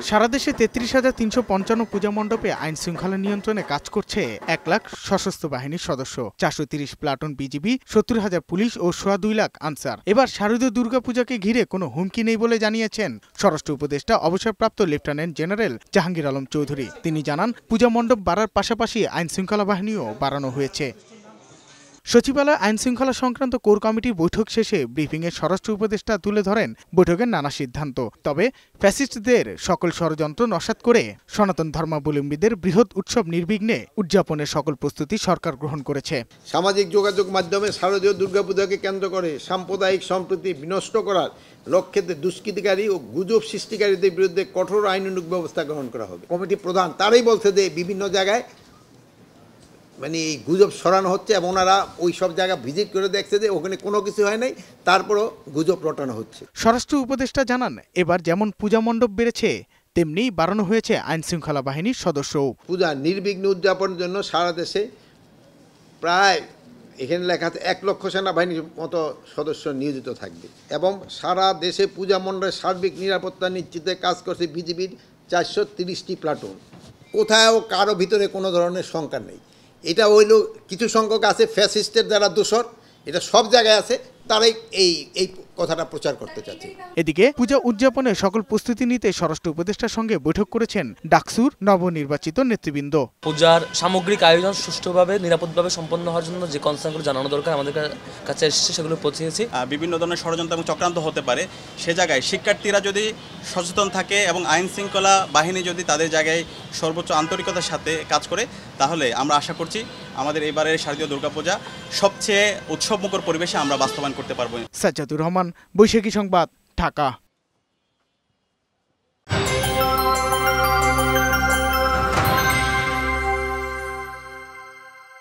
সারা দেশে ৩৩,৩৫৫ পূজা মণ্ডপে আইন শৃঙ্খলা নিয়ন্ত্রণে কাজ করছে ১ লাখ সশস্ত্র বাহিনীর সদস্য, ৪৩০ প্লাটুন বিজিবি, ৭০,০০০ পুলিশ ও সোয়া ২ লাখ আনসার। এবার শারদীয় দুর্গাপূজাকে ঘিরে কোনো হুমকি নেই বলে জানিয়েছেন স্বরাষ্ট্র উপদেষ্টা অবসরপ্রাপ্ত লেফটেন্যান্ট জেনারেল জাহাঙ্গীর আলম চৌধুরী। তিনি জানান, পূজা মণ্ডপ বাড়ার পাশাপাশি আইন শৃঙ্খলা বাহিনীও বাড়ানো হয়েছে। সচিবালয় আইন শৃঙ্খলা সংক্রান্ত কোর কমিটির বৈঠক শেষে ব্রিফিংয়ে স্বরাষ্ট্র উপদেষ্টা তুলে ধরেন বৈঠকের নানা সিদ্ধান্ত। তবে ফ্যাসিস্টদের সকল ষড়যন্ত্র নস্যাৎ করে সনাতন ধর্মাবলম্বীদের বৃহৎ উৎসব নির্বিঘ্নে উদযাপনের সকল প্রস্তুতি সরকার গ্রহণ করেছে। সামাজিক যোগাযোগ মাধ্যমে শারদীয় দুর্গাপূজাকে কেন্দ্র করে সাম্প্রদায়িক সম্প্রীতি বিনষ্ট করার লক্ষ্যে দুষ্কৃতিকারী ও গুজব সৃষ্টিকারীদের বিরুদ্ধে কঠোর আইনানুগ ব্যবস্থা গ্রহণ করা হবে। কমিটি প্রধান তারাই বলছে যে বিভিন্ন জায়গায় এই গুজব সরানো হচ্ছে এবং ওনারা ওই সব জায়গা ভিজিট করে দেখছে যে ওখানে কোনো কিছু হয় নাই, তারপরও গুজব রটানো হচ্ছে। স্বরাষ্ট্র উপদেষ্টা জানান, এবার যেমন পূজা মণ্ডপ বেড়েছে তেমনি বাড়ানো হয়েছে আইন শৃঙ্খলা বাহিনীর সদস্যও। পূজা নির্বিঘ্নে উদযাপনের জন্য সারা দেশে প্রায় এখানে লেখা আছে ১ লক্ষ সেনাবাহিনীর মতো সদস্য নিয়োজিত থাকবে এবং সারা দেশে পূজা মণ্ডলের সার্বিক নিরাপত্তা নিশ্চিতে কাজ করছে বিজিবির ৪৩০টি প্লাটুন। কোথাও কারো ভিতরে কোনো ধরনের শঙ্কা নেই। এটা হইল কিছু সংখ্যক আছে ফ্যাসিস্টের যারা দোষর, এটা সব জায়গায় আছে, তারাই এই কথাটা প্রচার করতে চাচ্ছে। এদিকে পূজা উদযাপনে সকল প্রস্তুতি নিতে স্বরাষ্ট্র উপদেষ্টার সঙ্গে বৈঠক করেছেন ডাকসুর নবনির্বাচিত নেতৃবৃন্দ। পূজার সামগ্রিক আয়োজন সুষ্ঠুভাবে নিরাপদভাবে সম্পন্ন হওয়ার জন্য যে কনসার্নগুলো জানানো দরকার আমাদের কাছে এসেছে, সেগুলো পৌঁছেছি। বিভিন্ন ধরনের ষড়যন্ত্র এবং চক্রান্ত হতে পারে, সে জায়গায় শিক্ষার্থীরা যদি সচেতন থাকে এবং আইন শৃঙ্খলা বাহিনী যদি তাদের জায়গায় সর্বোচ্চ আন্তরিকতার সাথে কাজ করে, তাহলে আমরা আশা করছি আমাদের এবারের শারদীয় দুর্গাপূজা সবচেয়ে উৎসবমুখর পরিবেশে আমরা বাস্তবায়ন করতে পারবো। সাজ্জাদুর রহমান, বৈশাখী সংবাদ, ঢাকা।